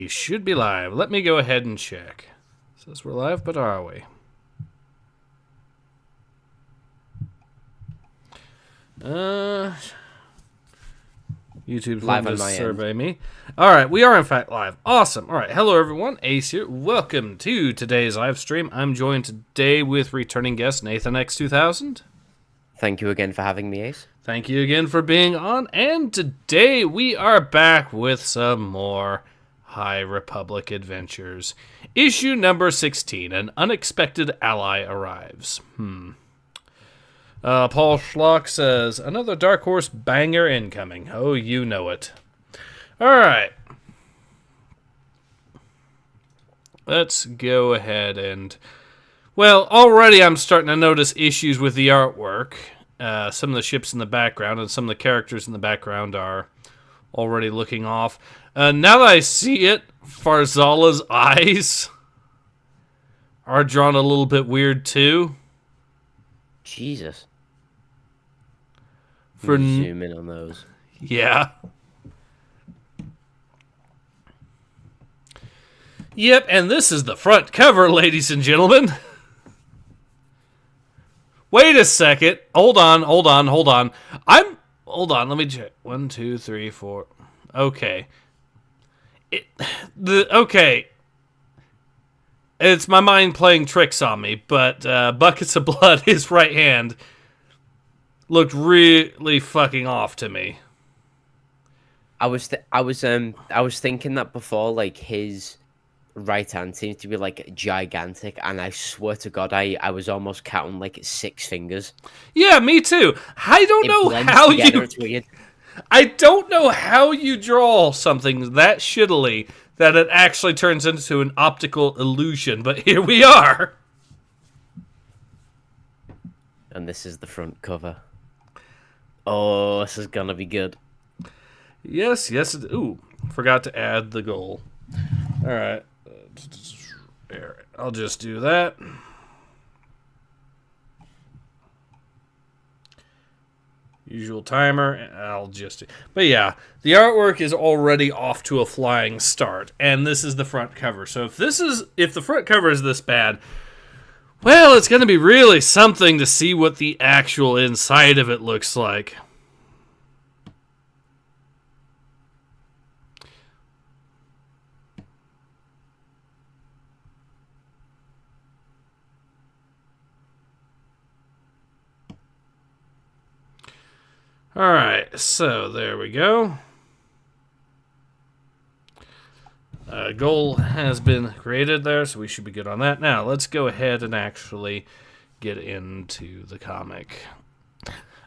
We should be live. Let me go ahead and check. It says we're live, but are we? YouTube's live going on to my survey end. me. All right, we are in fact live. Awesome. All right, hello everyone. Ace here. Welcome to today's live stream. I'm joined today with returning guest Nathan X2000. Thank you again for having me, Ace. Thank you again for being on. And today we are back with some more High Republic adventures. Issue number 16, An Unexpected Ally Arrives. Paul Schlock says, another Dark Horse banger incoming. Oh, you know it. Alright. Let's go ahead and... Well, already I'm starting to notice issues with the artwork. Some of the ships in the background and some of the characters in the background are already looking off. Now that I see it, Farzala's eyes are drawn a little bit weird too. Jesus. For zoom in on those. Yeah. Yep, and this is the front cover, ladies and gentlemen. Wait a second. Hold on. Hold on, let me check. 1, 2, 3, 4. Okay. Okay. It's my mind playing tricks on me, but Buckets of Blood, his right hand, looked really fucking off to me. I was thinking that before, like his right hand seems to be like gigantic, and I swear to God, I was almost counting like 6 fingers. Yeah, me too. I don't know how you. It's weird. I don't know how you draw something that shittily that it actually turns into an optical illusion, but here we are. And this is the front cover. Oh, this is gonna be good. Yes. Ooh, forgot to add the goal. All right. I'll just do that. Usual timer. I'll just... But yeah, the artwork is already off to a flying start, and this is the front cover. So if the front cover is this bad, well, it's going to be really something to see what the actual inside of it looks like. Alright, so there we go. Goal has been created there, so we should be good on that. Now, let's go ahead and actually get into the comic.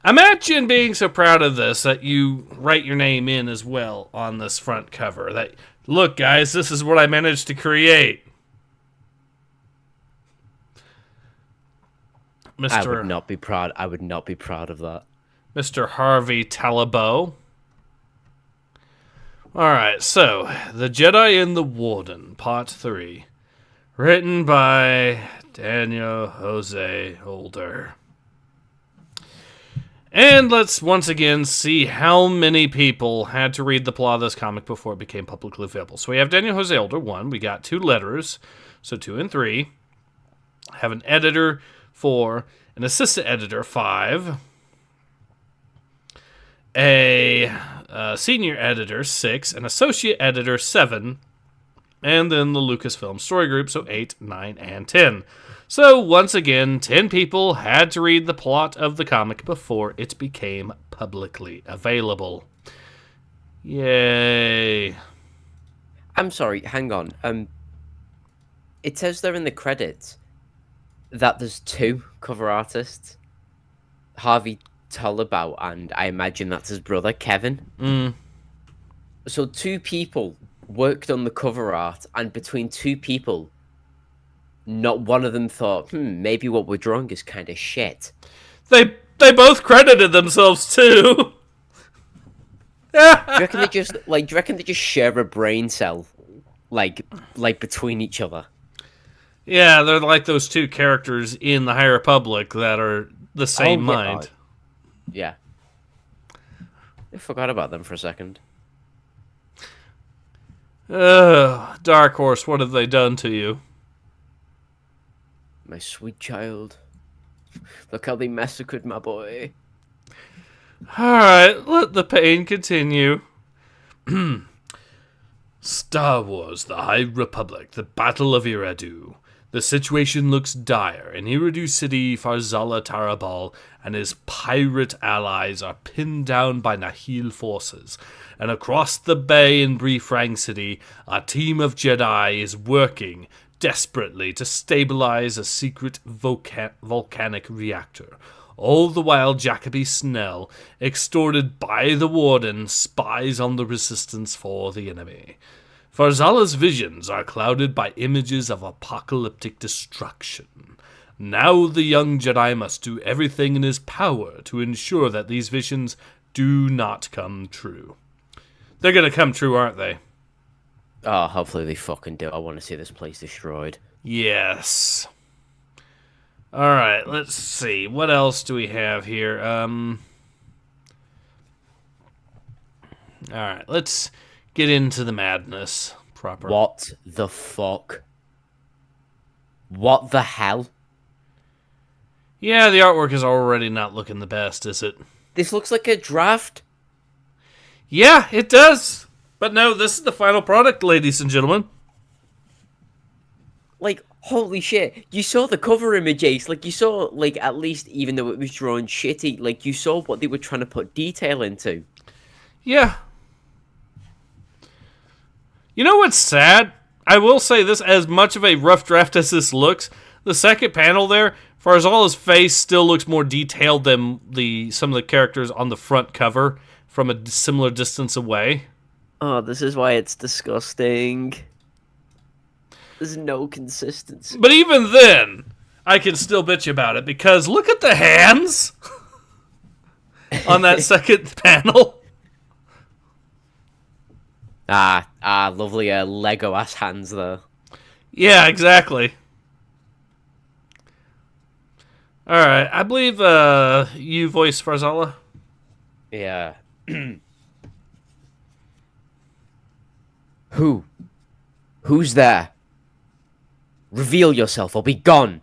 Imagine being so proud of this that you write your name in as well on this front cover. That, look, guys, this is what I managed to create. I would not be proud. I would not be proud of that. Mr. Harvey Talbot. Alright, so, The Jedi and the Warden, Part 3. Written by Daniel Jose Holder. And let's once again see how many people had to read the plot of this comic before it became publicly available. So we have Daniel Jose Holder, 1. We got 2 letters, so 2 and 3. Have an editor, 4. An assistant editor, 5. A senior editor, 6, an associate editor, 7, and then the Lucasfilm Story Group, so 8, 9, and 10. So, once again, 10 people had to read the plot of the comic before it became publicly available. Yay. I'm sorry, hang on. It says there in the credits that there's 2 cover artists. Harvey Talbot, and I imagine that's his brother, Kevin. So 2 people worked on the cover art, and between 2 people, not one of them thought, maybe what we're drawing is kind of shit. They both credited themselves too. Do you reckon they just share a brain cell, like between each other? Yeah, they're like those 2 characters in the High Republic that are the same mind. Yeah. I forgot about them for a second. Dark Horse, what have they done to you? My sweet child. Look how they massacred my boy. Alright, let the pain continue. Star Wars, the High Republic, the Battle of Eriadu. The situation looks dire. In Eriadu City, Farzala Tarabal and his pirate allies are pinned down by Nahil forces. And across the bay in Briefrang City, a team of Jedi is working desperately to stabilize a secret volcanic reactor. All the while Jakoby Snell, extorted by the Warden, spies on the resistance for the enemy. Farzala's visions are clouded by images of apocalyptic destruction. Now the young Jedi must do everything in his power to ensure that these visions do not come true. They're gonna come true, aren't they? Oh, hopefully they fucking do. I want to see this place destroyed. Yes. Alright, let's see. What else do we have here? Alright, let's get into the madness proper. What the fuck? What the hell? Yeah, the artwork is already not looking the best, is it? This looks like a draft. Yeah, it does. But no, this is the final product, ladies and gentlemen. Like, holy shit. You saw the cover image, Ace. Like, you saw, like, at least, even though it was drawn shitty, like, you saw what they were trying to put detail into. Yeah. You know what's sad? I will say this, as much of a rough draft as this looks, the second panel there, Farzala's face still looks more detailed than some of the characters on the front cover from a similar distance away. Oh, this is why it's disgusting. There's no consistency. But even then, I can still bitch about it, because look at the hands on that second panel. Lovely Lego-ass hands, though. Yeah, exactly. Alright, I believe you voice Farzala. Yeah. Who's there? Reveal yourself or be gone.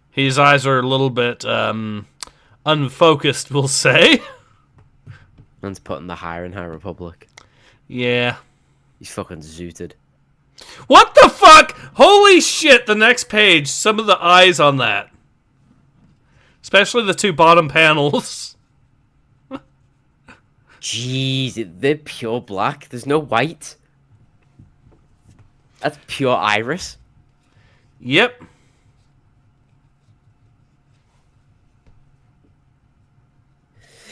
His eyes are a little bit unfocused, we'll say. Man's putting the higher in High Republic. Yeah. He's fucking zooted. What the fuck? Holy shit, the next page. Some of the eyes on that. Especially the two bottom panels. Jeez, they're pure black. There's no white. That's pure iris. Yep.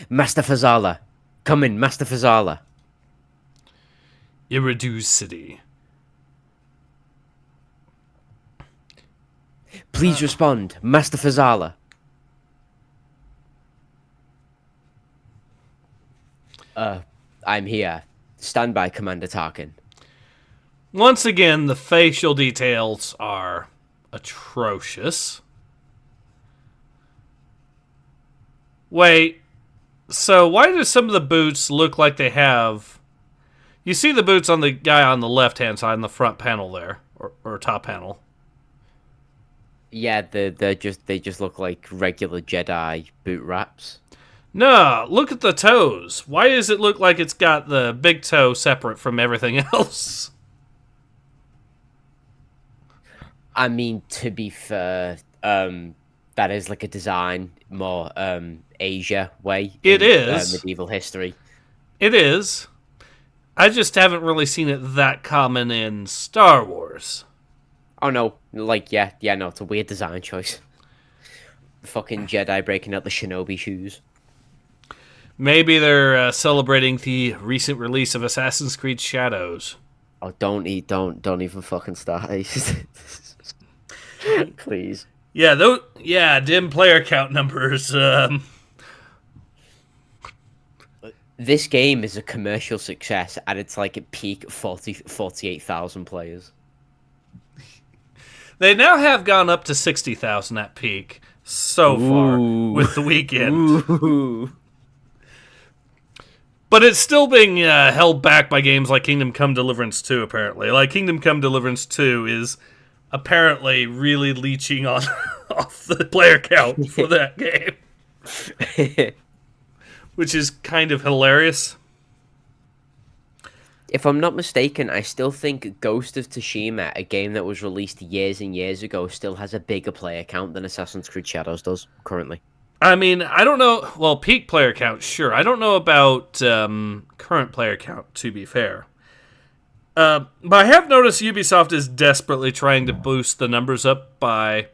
Master Farzala. Come in, Master Farzala. Eriadu City. Please respond, Master Farzala. I'm here. Stand by, Commander Tarkin. Once again, the facial details are atrocious. Wait, so why do some of the boots look like they have... You see the boots on the guy on the left-hand side in the front panel there, or top panel. Yeah, they just look like regular Jedi boot wraps. No, look at the toes. Why does it look like it's got the big toe separate from everything else? I mean, to be fair, that is like a design more Asia way. It is. Medieval history. It is. I just haven't really seen it that common in Star Wars. Oh no, like no, it's a weird design choice. Fucking Jedi breaking out the shinobi shoes. Maybe they're celebrating the recent release of Assassin's Creed Shadows. Oh, don't even fucking start. Please. Yeah, dim player count numbers. This game is a commercial success at its like at peak 48,000 players. They now have gone up to 60,000 at peak so far with the weekend. Ooh. But it's still being held back by games like Kingdom Come Deliverance 2, apparently. Like, Kingdom Come Deliverance 2 is apparently really leeching on off the player count for that game. Which is kind of hilarious. If I'm not mistaken, I still think Ghost of Tsushima, a game that was released years and years ago, still has a bigger player count than Assassin's Creed Shadows does currently. I mean, I don't know. Well, peak player count, sure. I don't know about current player count, to be fair. But I have noticed Ubisoft is desperately trying to boost the numbers up by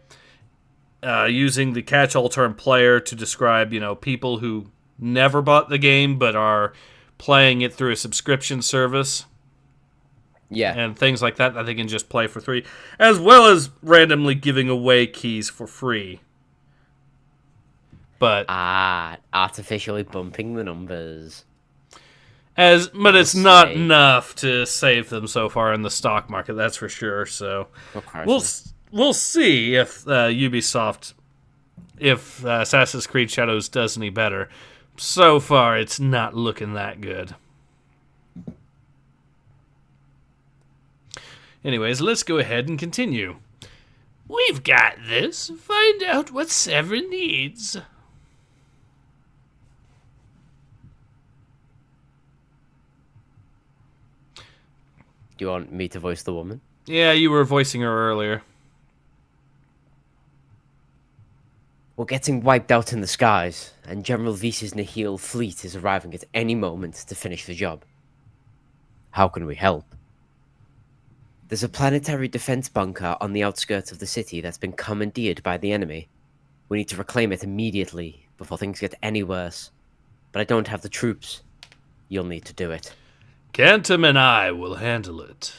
using the catch-all term player to describe, people who never bought the game but are playing it through a subscription service. Yeah. And things like that they can just play for free, as well as randomly giving away keys for free. But artificially bumping the numbers. But it's not enough to save them so far in the stock market, that's for sure. So we'll see if Ubisoft, if Assassin's Creed Shadows does any better. So far, it's not looking that good. Anyways, let's go ahead and continue. We've got this. Find out what Severin needs. Do you want me to voice the woman? Yeah, you were voicing her earlier. We're getting wiped out in the skies, and General Vyse's Nihil fleet is arriving at any moment to finish the job. How can we help? There's a planetary defense bunker on the outskirts of the city that's been commandeered by the enemy. We need to reclaim it immediately before things get any worse. But I don't have the troops. You'll need to do it. Cantum and I will handle it.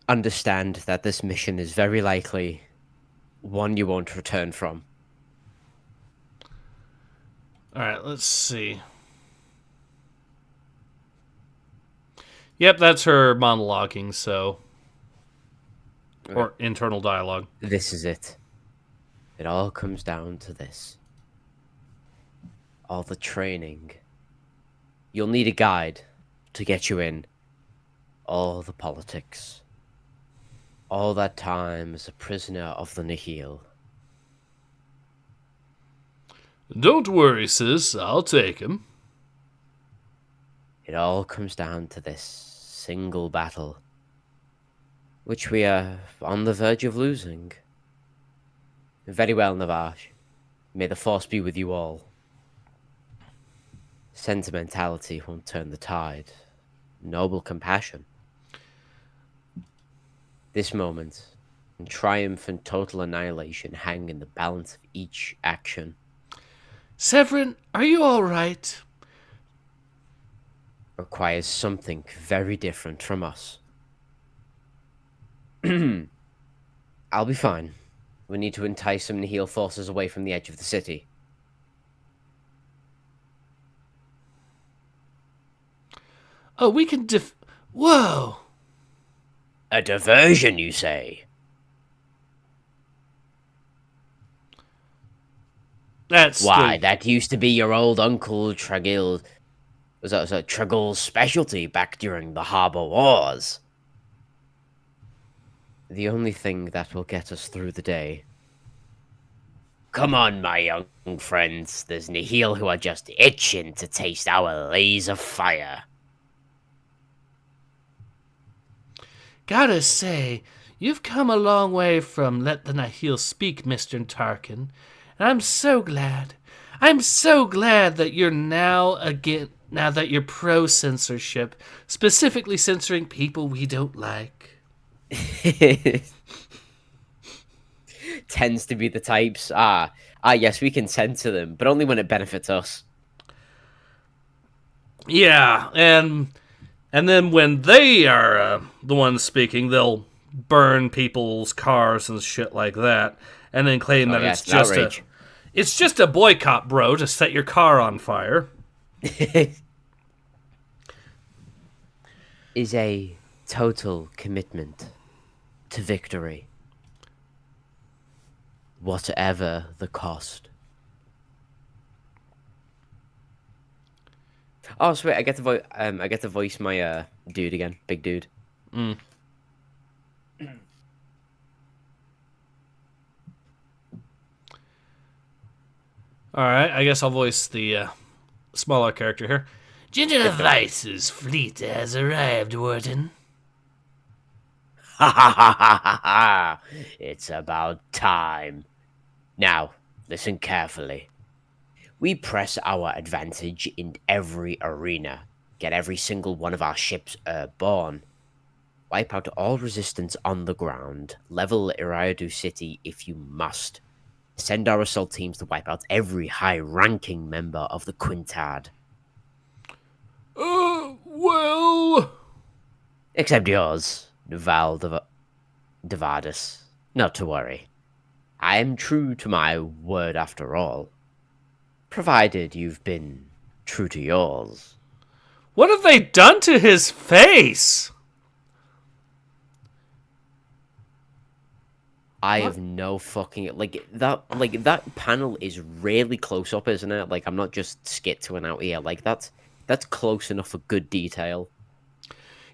Understand that this mission is very likely one you won't return from. Alright, let's see. Yep, that's her monologuing, so... Or internal dialogue. This is it. It all comes down to this. All the training. You'll need a guide to get you in. All the politics. All that time as a prisoner of the Nihil. Don't worry, sis. I'll take him. It all comes down to this single battle, which we are on the verge of losing. Very well, Navash. May the Force be with you all. Sentimentality won't turn the tide. Noble compassion. This moment, and triumph and total annihilation hang in the balance of each action. Severin, are you all right? Requires something very different from us. I'll be fine. We need to entice some Nihil forces away from the edge of the city. Oh, we can Whoa! A diversion, you say? That's why, that used to be your old Uncle Tragil. Was that Tragil's specialty back during the Harbor Wars? The only thing that will get us through the day. Come on, my young friends. There's Nihil who are just itching to taste our laser fire. Gotta say, you've come a long way from Let the Nihil Speak, Mr. Tarkin. And I'm so glad. I'm so glad that you're now that you're pro-censorship, specifically censoring people we don't like. Tends to be the types. Yes, we can censor them, but only when it benefits us. Yeah, and then when they are the ones speaking, they'll burn people's cars and shit like that, and then claim that it's just a boycott, bro, to set your car on fire. Is a total commitment to victory, whatever the cost. Oh, sweet! I get to voice my dude again, big dude. Mm. All right, I guess I'll voice the smaller character here. Ginger Vice's fleet has arrived, Warden. Ha ha ha ha ha ha! It's about time. Now, listen carefully. We press our advantage in every arena, get every single one of our ships airborne, wipe out all resistance on the ground, level Iriadu City if you must, send our assault teams to wipe out every high-ranking member of the Quintad. Well... Except yours, Val Devardus. Not to worry. I am true to my word after all. Provided you've been true to yours. What have they done to his face? I have no fucking that panel is really close up, isn't it? Like, I'm not just skitting out here. Like, that's close enough for good detail.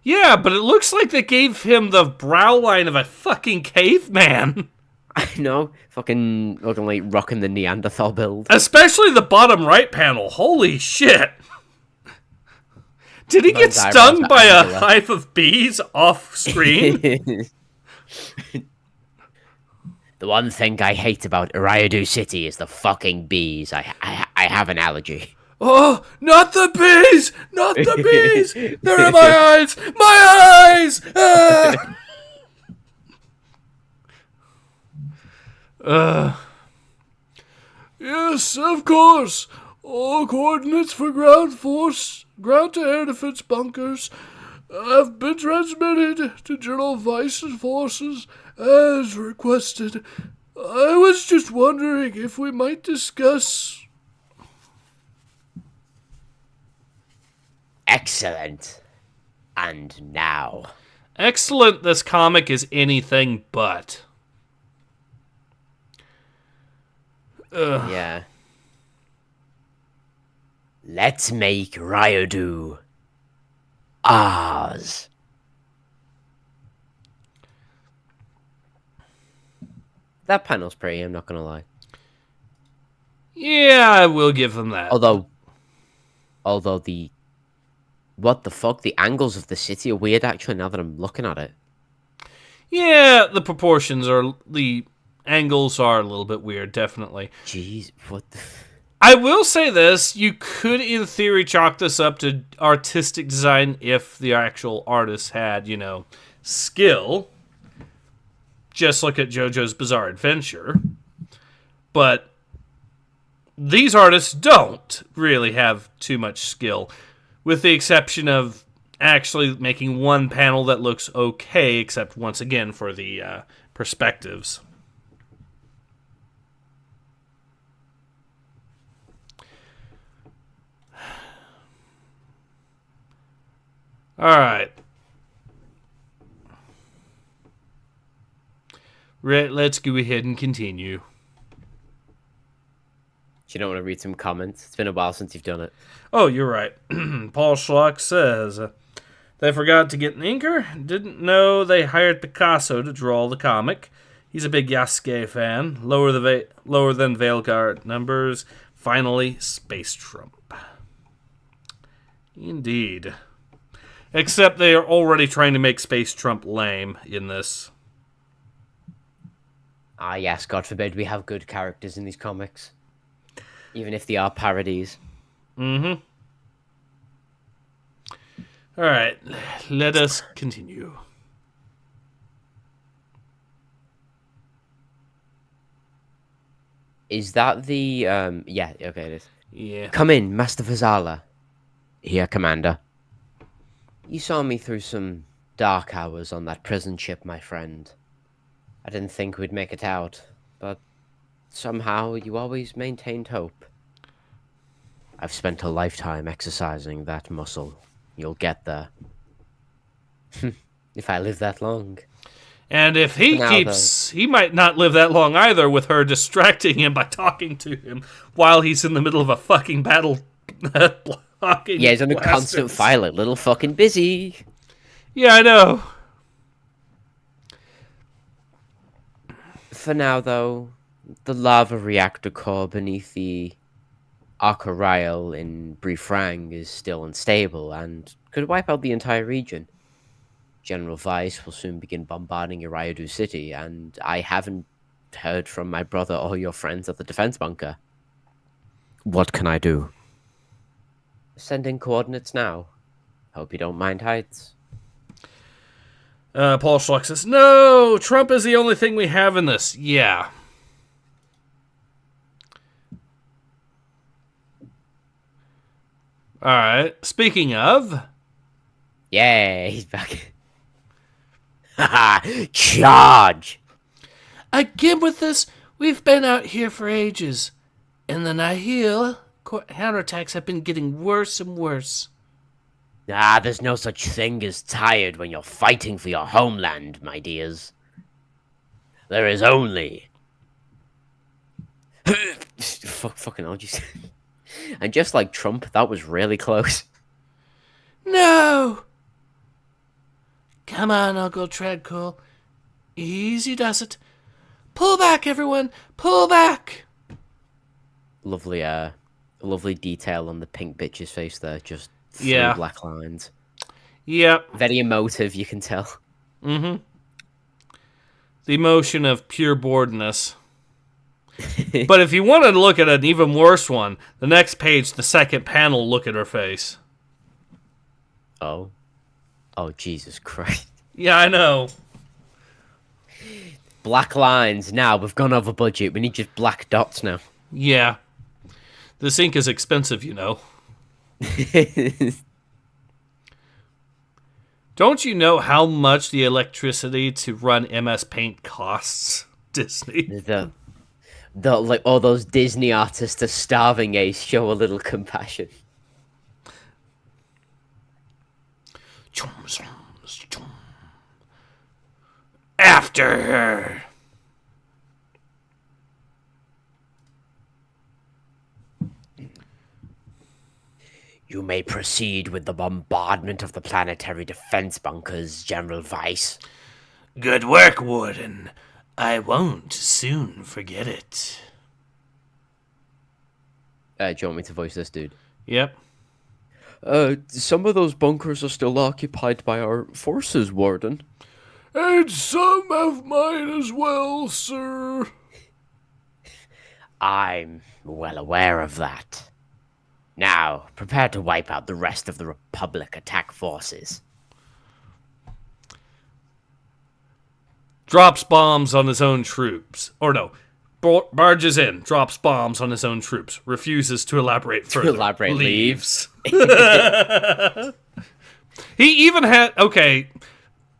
Yeah, but it looks like they gave him the brow line of a fucking caveman. I know, fucking looking like rocking the Neanderthal build. Especially the bottom right panel. Holy shit. Did he get stung by a hive of bees off screen? The one thing I hate about Iriadu City is the fucking bees. I have an allergy. Oh, not the bees! Not the bees! They're in my eyes! My eyes! Yes, of course. All coordinates for ground to air defense bunkers have been transmitted to General Vice's forces as requested. I was just wondering if we might discuss... Excellent. And now. Excellent, this comic is anything but. Yeah. Let's make Iriadu ours. That panel's pretty, I'm not gonna lie. Yeah, I will give them that. Although the... What the fuck? The angles of the city are weird, actually, now that I'm looking at it. Yeah, the proportions are... The angles are a little bit weird, definitely. Jeez, what the... I will say this, you could, in theory, chalk this up to artistic design if the actual artist had, you know, skill. Just look at JoJo's Bizarre Adventure. But these artists don't really have too much skill, with the exception of actually making one panel that looks okay, except once again for the perspectives. Alright. Let's go ahead and continue. You don't want to read some comments? It's been a while since you've done it. Oh, you're right. Paul Schlock says, they forgot to get an inker. Didn't know they hired Picasso to draw the comic. He's a big Yasuke fan. Lower than Veilguard numbers. Finally, Space Trump. Indeed. Except they are already trying to make Space Trump lame in this. Ah, yes, God forbid we have good characters in these comics. Even if they are parodies. Mm-hmm. Alright, let us continue. Is that the, yeah, okay, it is. Yeah. Come in, Master Fazala. Here, Commander. You saw me through some dark hours on that prison ship, my friend. I didn't think we'd make it out, but somehow you always maintained hope. I've spent a lifetime exercising that muscle. You'll get there. If I live that long. And if he he might not live that long either, with her distracting him by talking to him while he's in the middle of a fucking battle talking. Yeah, he's on a constant fire, like little fucking busy. Yeah, I know. For now, though, the lava reactor core beneath the Archarial in Briefrang is still unstable and could wipe out the entire region. General Weiss will soon begin bombarding Uriadu City, and I haven't heard from my brother or your friends at the defense bunker. What can I do? Send in coordinates now. Hope you don't mind heights. Paul Schluck says, no, Trump is the only thing we have in this. Yeah. Alright, speaking of... Yeah, he's back. Haha, charge! Again with this, we've been out here for ages. And the Nihil counterattacks have been getting worse and worse. There's no such thing as tired when you're fighting for your homeland, my dears. There is only... Fucking hell, just... And just like Trump, that was really close. No! Come on, Uncle Treadcool. Easy does it. Pull back, everyone! Pull back! Lovely detail on the pink bitch's face there, just yeah. Black lines. Yep. Very emotive, you can tell. Mm-hmm. The emotion of pure boredness. But if you want to look at an even worse one, the next page, the second panel, look at her face. Oh. Oh, Jesus Christ. Yeah, I know. Black lines. Now, we've gone over budget. We need just black dots now. Yeah. This ink is expensive, you know. Don't you know how much the electricity to run MS Paint costs, Disney? Like all those Disney artists are starving, Ace. Show a little compassion. After her. You may proceed with the bombardment of the planetary defense bunkers, General Weiss. Good work, Warden. I won't soon forget it. Do you want me to voice this dude? Yep. Some of those bunkers are still occupied by our forces, Warden. And some of mine as well, sir. I'm well aware of that. Now, prepare to wipe out the rest of the Republic attack forces. Drops bombs on his own troops. Or no, barges in, drops bombs on his own troops, refuses to elaborate further. Leaves. He even had... Okay,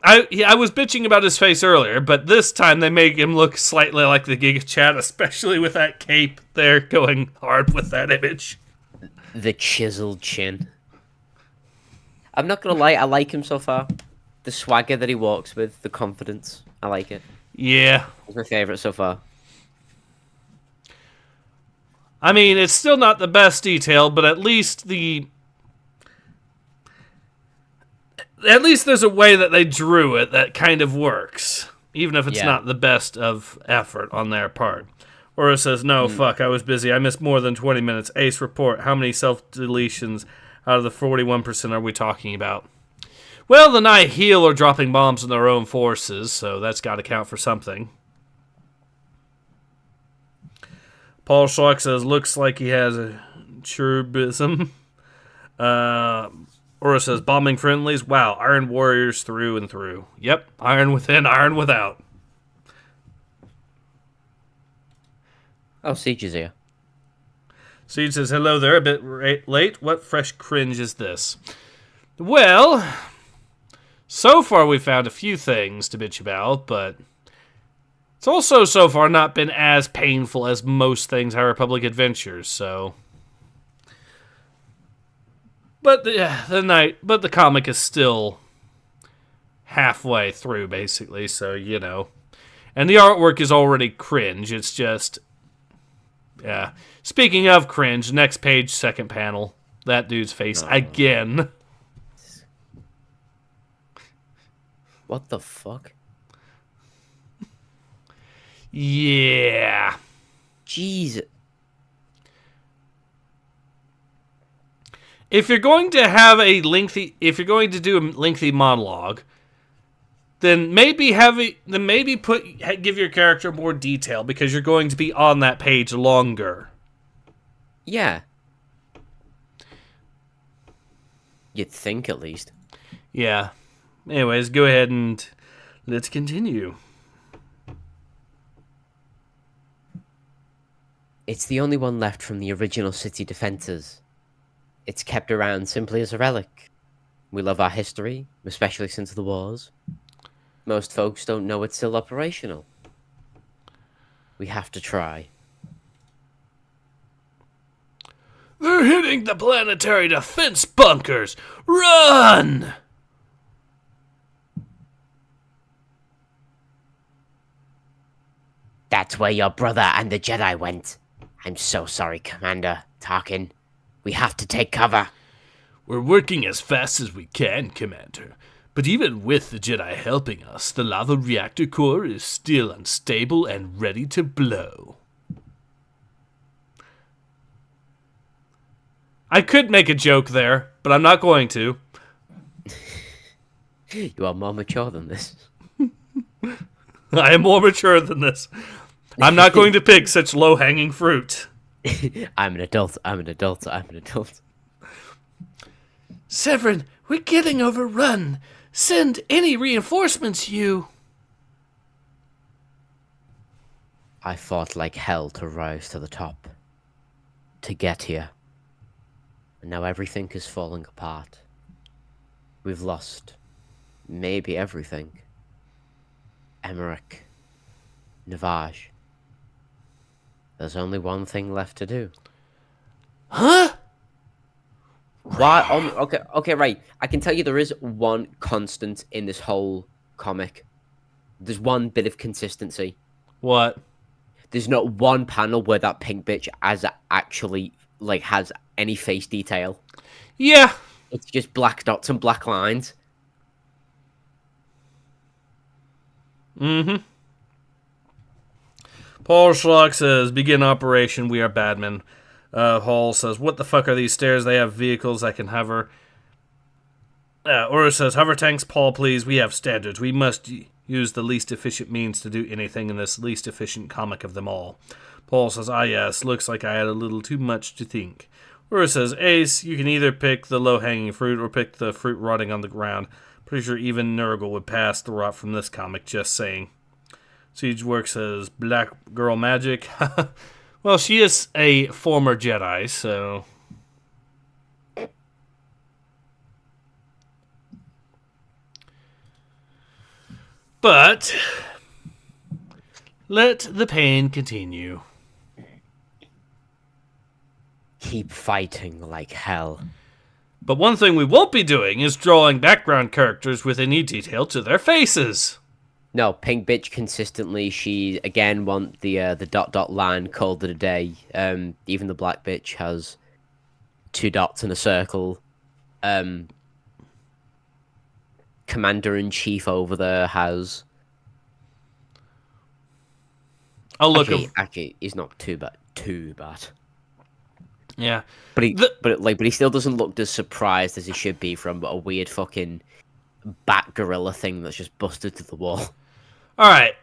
I was bitching about his face earlier, but this time they make him look slightly like the Giga Chat, especially with that cape there going hard with that image. The chiseled chin. I'm not gonna lie, I like him so far. The swagger that he walks with, the confidence. I like it. Yeah. It's my favorite so far. I mean, it's still not the best detail, but at least there's a way that they drew it that kind of works, even if it's not the best of effort on their part. Or it says, no, fuck, I was busy. I missed more than 20 minutes. Ace, report. How many self-deletions out of the 41% are we talking about? Well, the Nihil are dropping bombs on their own forces, so that's got to count for something. Paul Schlock says, looks like he has a churbism. Or it says, bombing friendlies. Wow, Iron Warriors through and through. Yep, iron within, iron without. Oh, Siege is here. Siege says, hello there, a bit late. What fresh cringe is this? Well, so far we found a few things to bitch about, but it's also so far not been as painful as most things High Republic adventures, so... But the comic is still halfway through, basically, so, you know. And the artwork is already cringe, it's just... Yeah. Speaking of cringe, next page, second panel. that dude's face again. What the fuck? Yeah. Jeez. If you're going to have a lengthy, if you're going to do a lengthy monologue, then maybe give your character more detail because you're going to be on that page longer. Yeah. You'd think, at least. Yeah. Anyways, go ahead and let's continue. It's the only one left from the original city defenses. It's kept around simply as a relic. We love our history, especially since the wars. Most folks don't know it's still operational. We have to try. They're hitting the planetary defense bunkers! Run! That's where your brother and the Jedi went. I'm so sorry, Commander Tarkin. We have to take cover. We're working as fast as we can, Commander. But even with the Jedi helping us, the lava reactor core is still unstable and ready to blow. I could make a joke there, but I'm not going to. You are more mature than this. I am more mature than this. I'm not going to pick such low-hanging fruit. I'm an adult. I'm an adult. I'm an adult. Severin, we're getting overrun. Send any reinforcements, you. I fought like hell to rise to the top. To get here. And now everything is falling apart. We've lost maybe everything. Emmerich. Navage. There's only one thing left to do. Huh? Why? Okay, right. I can tell you there is one constant in this whole comic. There's one bit of consistency. What? There's not one panel where that pink bitch has any face detail. Yeah. It's just black dots and black lines. Mm-hmm. Paul Schlock says, begin operation, we are badmen. Hall says, what the fuck are these stairs? They have vehicles that can hover. Ura says, hover tanks, Paul, please. We have standards. We must use the least efficient means to do anything in this least efficient comic of them all. Paul says, ah yes, looks like I had a little too much to think. Ura says, Ace, you can either pick the low-hanging fruit or pick the fruit rotting on the ground. Pretty sure even Nurgle would pass the rot from this comic, just saying. Siegework says, Black Girl Magic. Well, she is a former Jedi, so... But... let the pain continue. Keep fighting like hell. But one thing we won't be doing is drawing background characters with any detail to their faces. No, pink bitch consistently. She again want the dot line called it a day. Even the black bitch has 2 dots and a circle. Commander-in-Chief over there has. Oh look! Actually, he's not too bad. Yeah, but he still doesn't look as surprised as he should be from a weird fucking bat gorilla thing that's just busted to the wall. All right,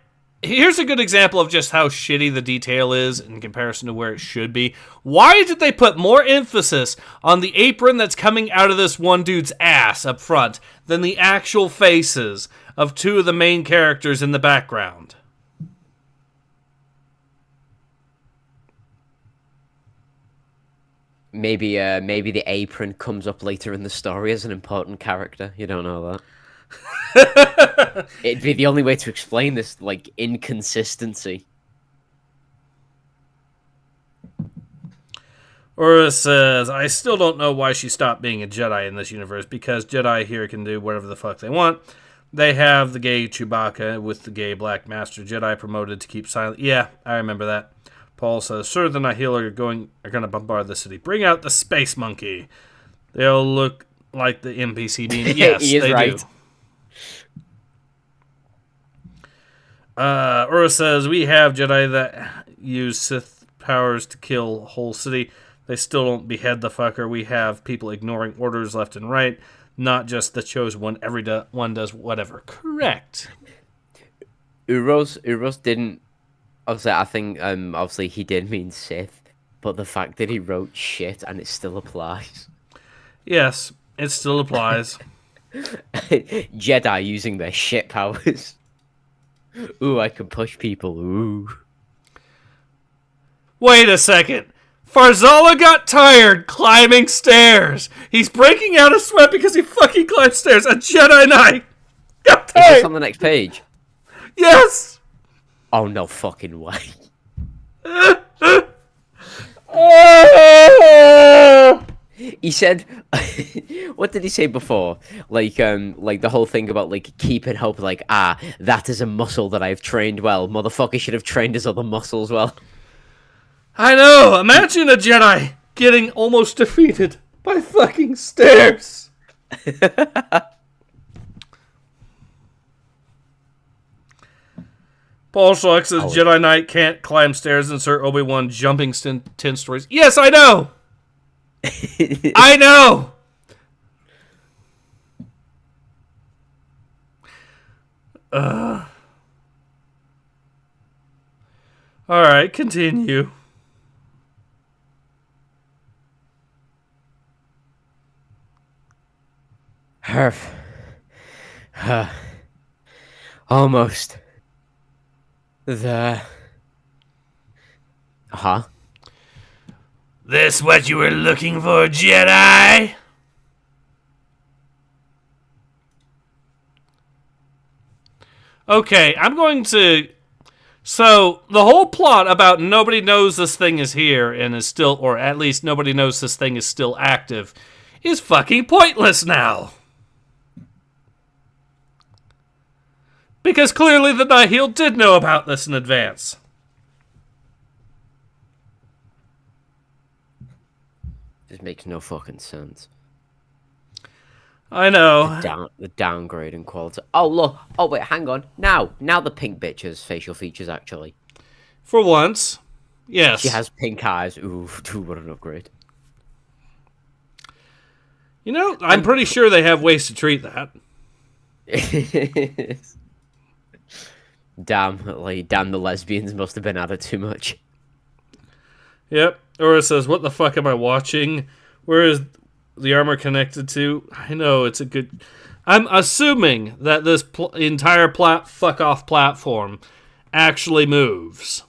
here's a good example of just how shitty the detail is in comparison to where it should be. Why did they put more emphasis on the apron that's coming out of this one dude's ass up front than the actual faces of 2 of the main characters in the background? Maybe the apron comes up later in the story as an important character. You don't know that. It'd be the only way to explain this, like, inconsistency. Ura says, I still don't know why she stopped being a Jedi in this universe, because Jedi here can do whatever the fuck they want. They have the gay Chewbacca with the gay Black Master Jedi promoted to keep silent. Yeah, I remember that. Paul says, sure, the Nihil are going to bombard the city. Bring out the space monkey. They all look like the NPC being... Yes, he is they right. do. Ura says, we have Jedi that use Sith powers to kill a whole city. They still don't behead the fucker. We have people ignoring orders left and right, not just the chosen one. Everyone does whatever. Correct. Uros didn't... Obviously, I think, obviously he did mean Sith, but the fact that he wrote shit and it still applies. Yes, it still applies. Jedi using their shit powers. Ooh, I can push people. Ooh. Wait a second. Farzala got tired climbing stairs. He's breaking out a sweat because he fucking climbed stairs. A Jedi Knight got Is tired. this on the next page? Yes. Oh, no fucking way. He said, what did he say before? Like the whole thing about, like, keeping hope, like, that is a muscle that I've trained well. Motherfucker should have trained his other muscles well. I know. Imagine a Jedi getting almost defeated by fucking stairs. Paul Schluck says Jedi Knight can't climb stairs. Insert Obi-Wan jumping 10 stories. Yes, I know. I know. All right, continue. Herf. Almost. There. Huh? This what you were looking for, Jedi? Okay, I'm going to... So, the whole plot about nobody knows this thing is here and is still... Or at least nobody knows this thing is still active is fucking pointless now. Because clearly the Nihil did know about this in advance. Just makes no fucking sense. I know. The downgrade in quality. Oh, look. Oh, wait, hang on. Now the pink bitch has facial features, actually. For once. Yes. She has pink eyes. Ooh, what an upgrade. You know, I'm pretty sure they have ways to treat that. Damn, the lesbians must have been at it too much. Yep. Ura says, what the fuck am I watching? Where is the armor connected to? I know, it's a good... I'm assuming that this entire fuck-off platform actually moves.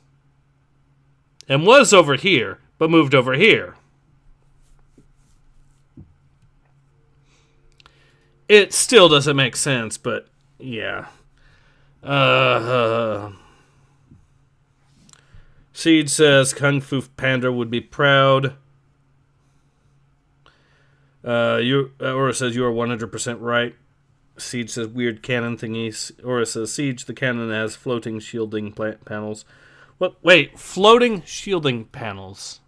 And was over here, but moved over here. It still doesn't make sense, but yeah. Seed says Kung Fu Panda would be proud. Aura says you are 100% right. Siege says weird cannon thingies. Aura says Siege, the cannon has floating shielding panels. What? Wait, floating shielding panels.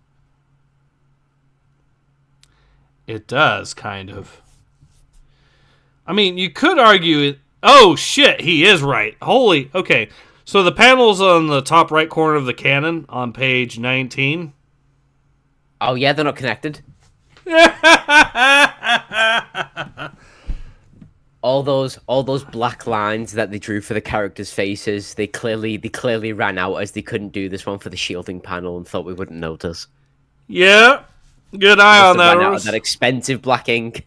It does, kind of. I mean, you could argue it. Oh, shit, he is right. Holy, okay. So the panels on the top right corner of the cannon on page 19. Oh, yeah, they're not connected. all those black lines that they drew for the characters' faces, they clearly ran out as they couldn't do this one for the shielding panel and thought we wouldn't notice. Yeah, good eye on that. Out of that expensive black ink.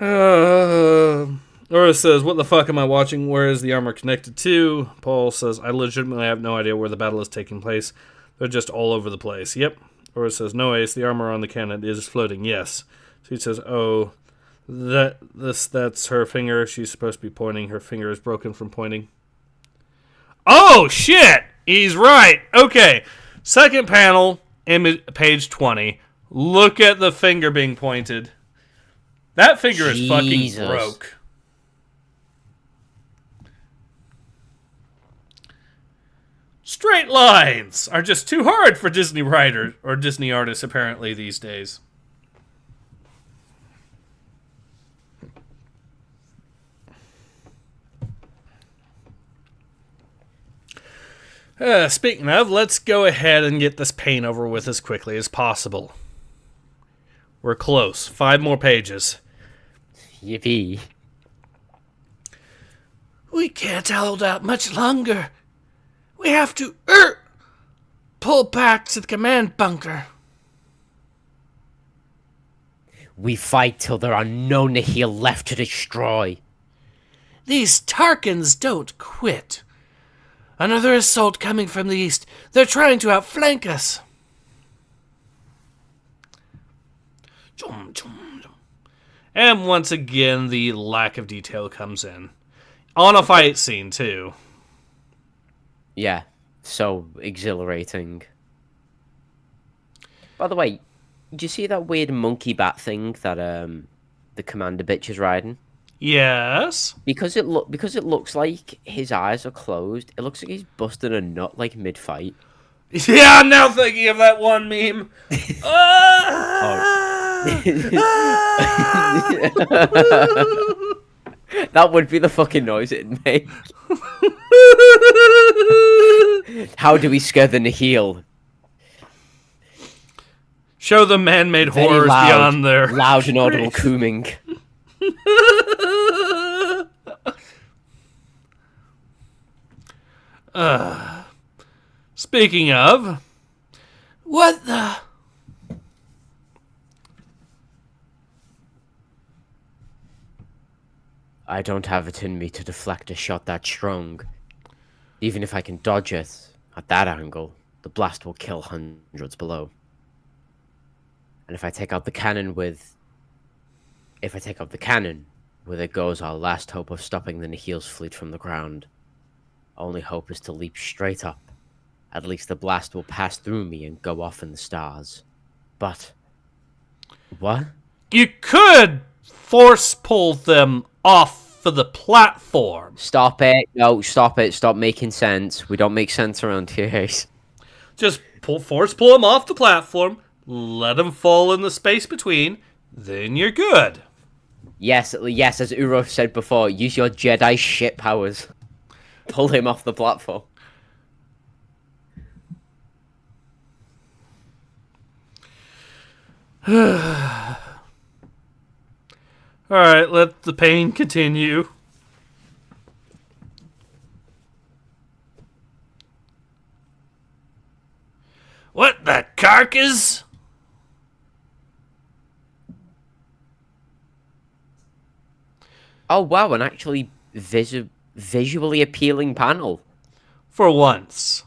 Ura says, what the fuck am I watching? Where is the armor connected to? Paul says, I legitimately have no idea where the battle is taking place. They're just all over the place. Yep. Ura says, no ace, the armor on the cannon is floating. Yes. So he says, oh, that's her finger. She's supposed to be pointing. Her finger is broken from pointing. Oh, shit! He's right. Okay. Second panel, page 20. Look at the finger being pointed. That finger is fucking broke. Straight lines are just too hard for Disney writers or Disney artists apparently these days. Speaking of, let's go ahead and get this paint over with as quickly as possible. We're close. 5 more pages. Yippee. We can't hold out much longer. We have to pull back to the command bunker. We fight till there are no Nihil left to destroy. These Tarkans don't quit. Another assault coming from the east. They're trying to outflank us. And once again, the lack of detail comes in. On a fight scene, too. Yeah, so exhilarating. By the way, did you see that weird monkey bat thing that the commander bitch is riding? Yes. Because it looks like his eyes are closed. It looks like he's busting a nut like mid-fight. Yeah, I'm now thinking of that one meme. That would be the fucking noise it'd make. How do we scare the Nihil? Show them man-made Very horrors loud, beyond their... loud and audible cooming. Speaking of... What the... I don't have it in me to deflect a shot that strong. Even if I can dodge it at that angle, the blast will kill hundreds below. And if I take out the cannon with it goes our last hope of stopping the Nihil's fleet from the ground. Only hope is to leap straight up. At least the blast will pass through me and go off in the stars. But... what? You could force pull them off for the platform. Stop it. No, stop it. Stop making sense. We don't make sense around here. Just force pull them off the platform, let them fall in the space between, then you're good. Yes, as Uro said before, use your Jedi shit powers. Pull him off the platform. Alright, let the pain continue. What the carcass? Oh wow, an actually visually appealing panel. For once.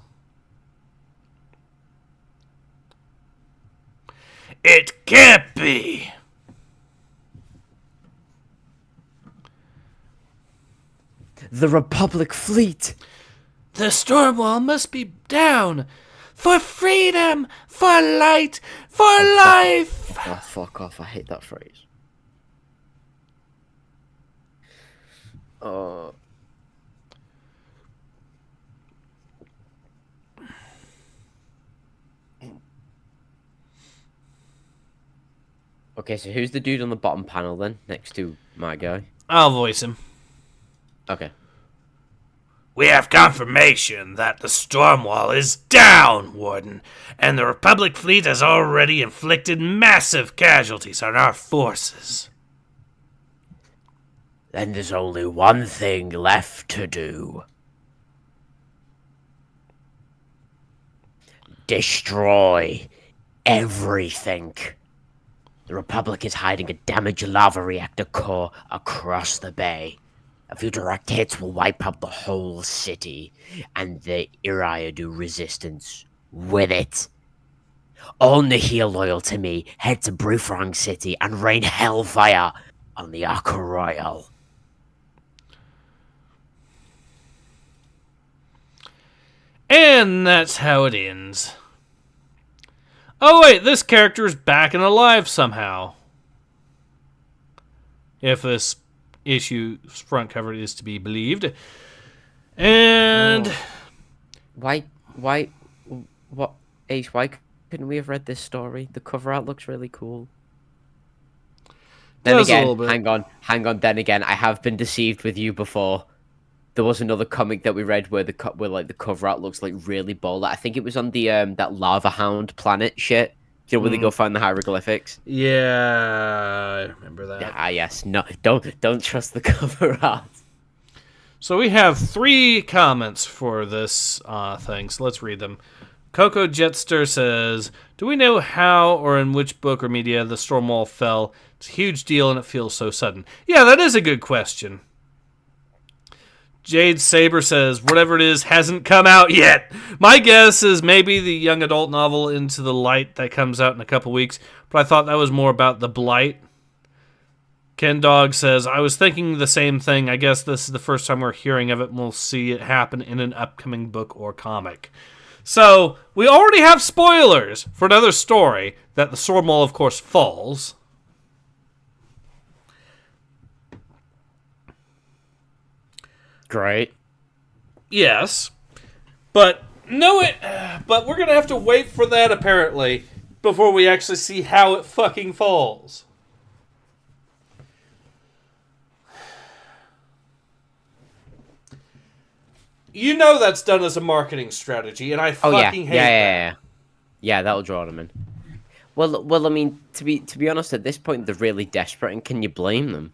It can't be. The Republic fleet. The storm wall must be down. For freedom, for light, for life. Fuck off. I hate that phrase. Okay, so who's the dude on the bottom panel then, next to my guy? I'll voice him. Okay. We have confirmation that the storm wall is down, Warden, and the Republic fleet has already inflicted massive casualties on our forces. Then there's only one thing left to do. Destroy everything. The Republic is hiding a damaged lava reactor core across the bay. A few direct hits will wipe out the whole city, and the Iriadu resistance with it. All Nihil loyal to me head to Brufrong City and rain hellfire on the Arca Royal. And that's how it ends. Oh wait, this character is back and alive somehow. If this issue's front cover is to be believed. And... Why Why? What? Ace, why couldn't we have read this story? The cover art looks really cool. Then Does a again, little bit. hang on. Then again, I have been deceived with you before. There was another comic that we read where the cover art looks like really bold. I think it was on the that Lava Hound planet shit. You know where they go find the hieroglyphics? Yeah, I remember that. Ah, yes. No, don't trust the cover art. So we have 3 comments for this thing, so let's read them. Coco Jetster says, do we know how or in which book or media the storm wall fell? It's a huge deal and it feels so sudden. Yeah, that is a good question. Jade Saber says, whatever it is hasn't come out yet. My guess is maybe the young adult novel Into the Light that comes out in a couple weeks, but I thought that was more about the Blight. Ken Dog says, I was thinking the same thing. I guess this is the first time we're hearing of it, and we'll see it happen in an upcoming book or comic. So, we already have spoilers for another story that the storm wall, of course, falls. Great. Yes. But but we're going to have to wait for that, apparently, before we actually see how it fucking falls. You know that's done as a marketing strategy, and I fucking hate that. Yeah, that'll draw them in. Well, I mean, to be honest, at this point they're really desperate, and can you blame them?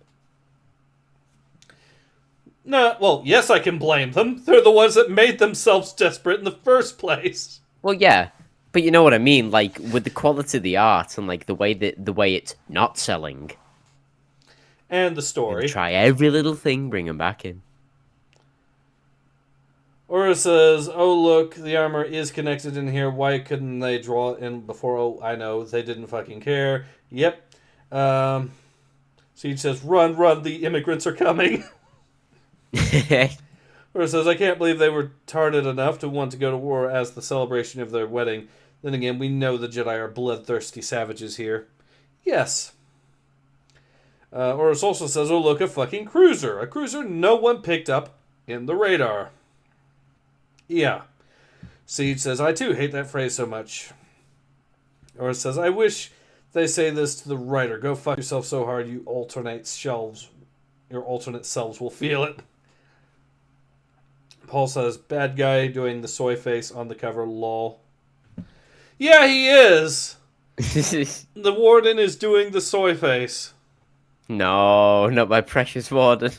No, well, yes, I can blame them. They're the ones that made themselves desperate in the first place. Well, yeah, but you know what I mean. Like with the quality of the art and like the way it's not selling, And the story. try every little thing, bring them back in. Or says, oh, look, the armor is connected in here. Why couldn't they draw it in before? Oh, I know. They didn't fucking care. Yep. Siege says, run, the immigrants are coming. Or says, I can't believe they were retarded enough to want to go to war as the celebration of their wedding. Then again, we know the Jedi are bloodthirsty savages here. Yes. Oris also says, oh, look, a fucking cruiser. A cruiser no one picked up in the radar. Yeah. Siege says, I too hate that phrase so much. Or says, I wish they say this to the writer. Go fuck yourself so hard your alternate selves will feel it. Paul says, bad guy doing the soy face on the cover, lol. Yeah, he is. The warden is doing the soy face. No, not my precious warden.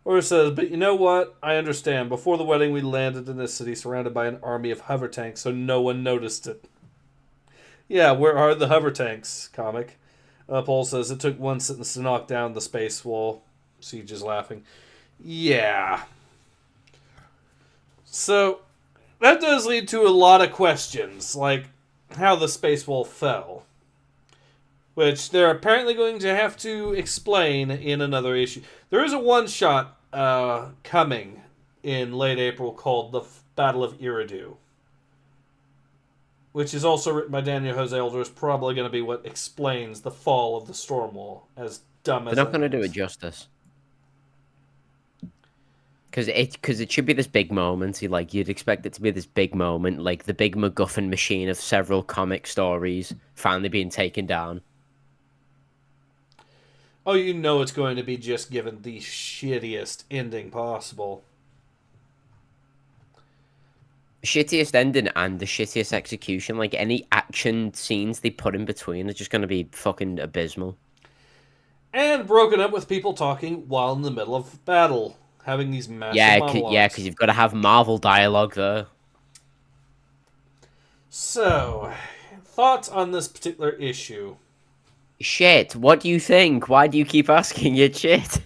Or says, but you know what? I understand. Before the wedding, we landed in this city surrounded by an army of hover tanks, so no one noticed it. Yeah, where are the hover tanks, comic? Paul says, it took one sentence to knock down the space wall. Siege is laughing. Yeah. So, that does lead to a lot of questions, like how the space wall fell. Which they're apparently going to have to explain in another issue. There is a one-shot coming in late April called The Battle of Eridu, which is also written by Daniel Jose Older. Is probably going to be what explains the fall of the storm wall. As dumb as they're not going to do it justice. Because it should be this big moment. You'd expect it to be this big moment, like the big MacGuffin machine of several comic stories finally being taken down. Oh, you know it's going to be just given the shittiest ending possible. Shittiest ending and the shittiest execution. Like, any action scenes they put in between are just going to be fucking abysmal. And broken up with people talking while in the middle of battle. Having these massive monologues. Yeah, because you've got to have Marvel dialogue there. So, thoughts on this particular issue? Shit, what do you think? Why do you keep asking it shit?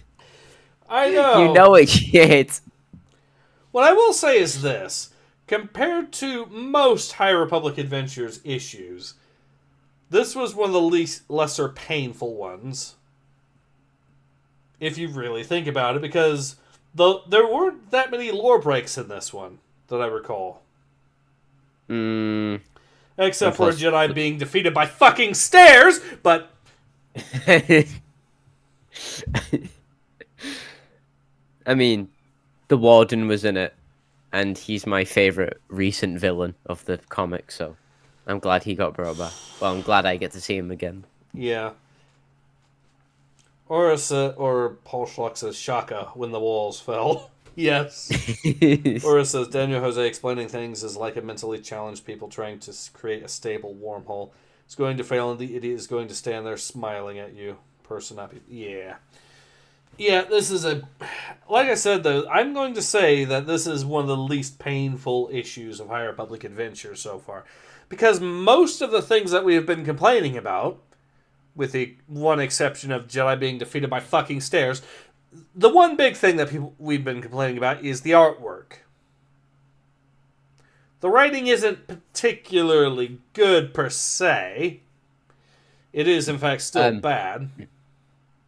I know. You know it's shit. What I will say is this. Compared to most High Republic Adventures issues, this was one of the lesser painful ones. If you really think about it, because there weren't that many lore breaks in this one, that I recall. Except for a Jedi being defeated by fucking stairs, but... I mean, the warden was in it, and he's my favorite recent villain of the comic. So I'm glad he got brought back. Well, I'm glad I get to see him again. Yeah. Or Paul Schluck says Shaka when the walls fell. Yes. Or it says Daniel Jose explaining things is like a mentally challenged people trying to create a stable wormhole. It's going to fail and the idiot is going to stand there smiling at you. Person up. Yeah. Yeah, this is a... Like I said, though, I'm going to say that this is one of the least painful issues of High Republic Adventure so far. Because most of the things that we have been complaining about, with the one exception of Jedi being defeated by fucking stairs, the one big thing that we've been complaining about is the artwork. The writing isn't particularly good per se. It is, in fact, still bad.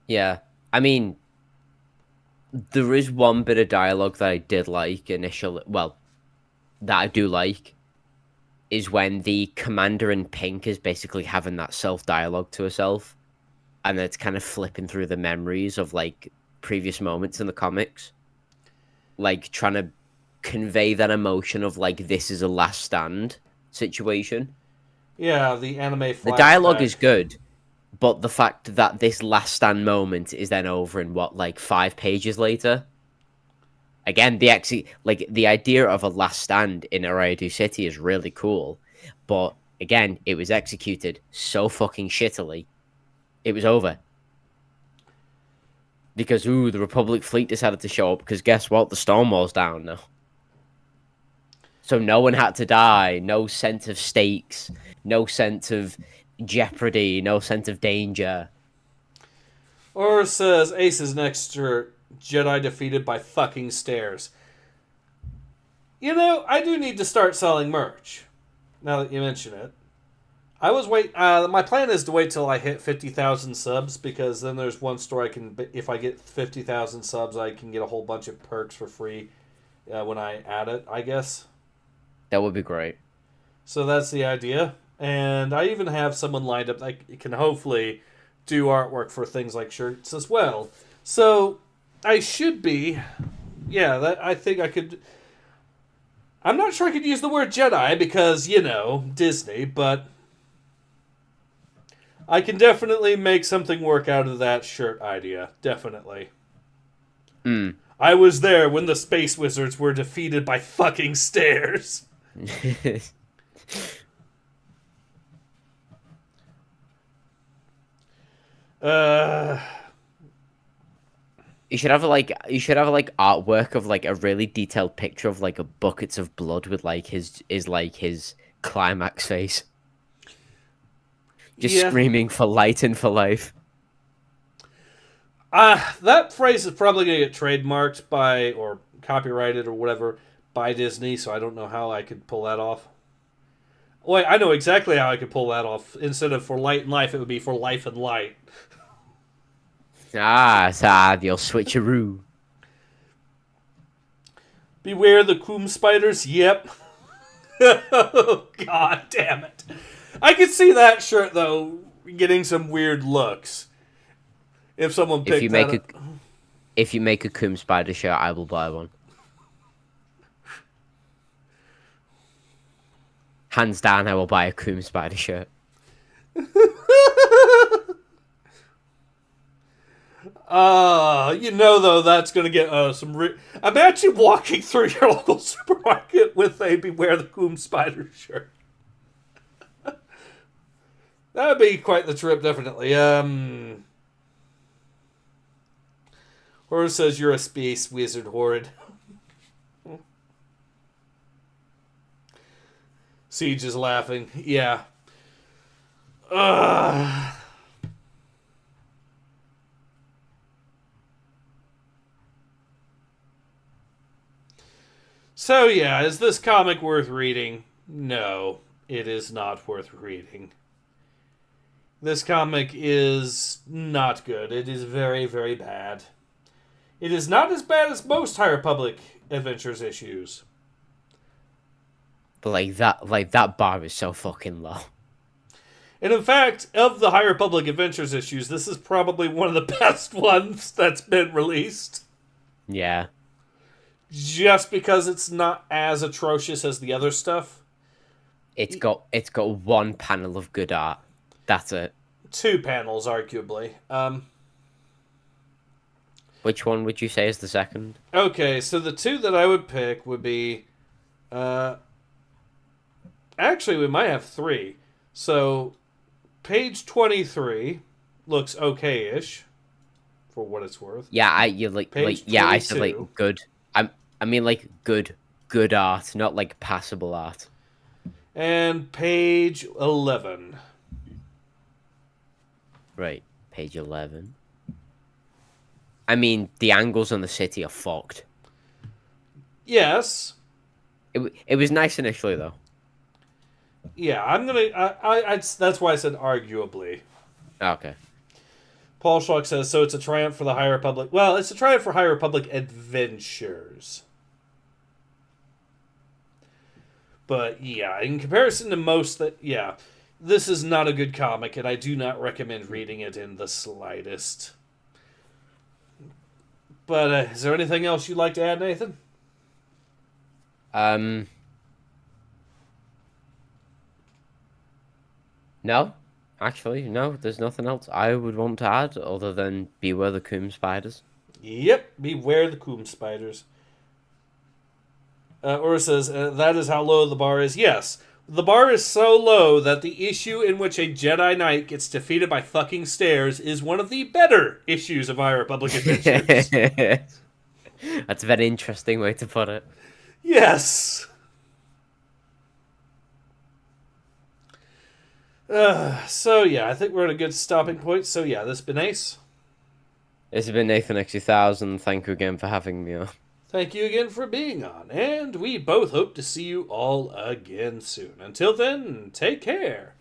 Yeah. I mean, there is one bit of dialogue that I did like initially. Well, that I do like. Is when the commander in pink is basically having that self-dialogue to herself. And it's kind of flipping through the memories of, like, previous moments in the comics. Like, trying to convey that emotion of, like, this is a last stand situation. Yeah, the anime flashback. The dialogue is good, but the fact that this last stand moment is then over in, what, like, 5 pages later? Again, the idea of a last stand in Ariadu City is really cool, but again, it was executed so fucking shittily. It was over. Because, the Republic fleet decided to show up, because guess what? The Stonewall's down now. So no one had to die, no sense of stakes, no sense of jeopardy, no sense of danger. Or says Ace's next to Jedi defeated by fucking stairs. You know, I do need to start selling merch. Now that you mention it. My plan is to wait till I hit 50,000 subs, because then there's one store I can... If I get 50,000 subs, I can get a whole bunch of perks for free when I add it, I guess. That would be great. So that's the idea. And I even have someone lined up that can hopefully do artwork for things like shirts as well. So I should be... Yeah, I think I could... I'm not sure I could use the word Jedi because, Disney, but... I can definitely make something work out of that shirt idea. Definitely. I was there when the Space Wizards were defeated by fucking stairs. You should have artwork of like a really detailed picture of like a buckets of blood with like his climax face. Just screaming for light and for life. That phrase is probably going to get trademarked by, or copyrighted or whatever, by Disney, so I don't know how I could pull that off. Wait, I know exactly how I could pull that off. Instead of for light and life, it would be for life and light. Your switcheroo. Beware the coom spiders, yep. Oh, god damn it. I could see that shirt, though, getting some weird looks. If someone picked that up. If you make a coom spider shirt, I will buy one. Hands down, I will buy a coom spider shirt. Though, that's going to get some... Imagine walking through your local supermarket with a Beware the Coom Spider shirt. That would be quite the trip, definitely. Horror says you're a space wizard, Horrid. Siege is laughing. Yeah. So, yeah, is this comic worth reading? No, it is not worth reading. This comic is not good. It is very, very bad. It is not as bad as most High Republic Adventures issues. But that bar is so fucking low. And in fact, of the High Republic Adventures issues, this is probably one of the best ones that's been released. Yeah. just because it's not as atrocious as the other stuff. It's got one panel of good art. That's it. 2 panels, arguably. Which one would you say is the second? Okay, so the 2 that I would pick would be... actually, we might have 3. So, page 23 looks okay-ish, for what it's worth. Yeah, I said Page good. I mean good art, not like passable art. And page 11. Right, page 11. I mean, the angles on the city are fucked. Yes. It was nice initially, though. Yeah, I'm gonna... that's why I said arguably. Okay. Paul Schluck says, so it's a triumph for the High Republic. Well, it's a triumph for High Republic adventures. But, yeah, in comparison to most that... Yeah, this is not a good comic, and I do not recommend reading it in the slightest. But, is there anything else you'd like to add, Nathan? No. Actually, no, there's nothing else I would want to add other than beware the coom spiders. Yep, beware the coom spiders. Ura says, that is how low the bar is. Yes, the bar is so low that the issue in which a Jedi Knight gets defeated by fucking stairs is one of the better issues of High Republic Adventures. That's a very interesting way to put it. Yes. So, yeah, I think we're at a good stopping point. So, yeah, this has been Ace. This has been Nathan X2000. Thank you again for having me on. Thank you again for being on, and we both hope to see you all again soon. Until then, take care.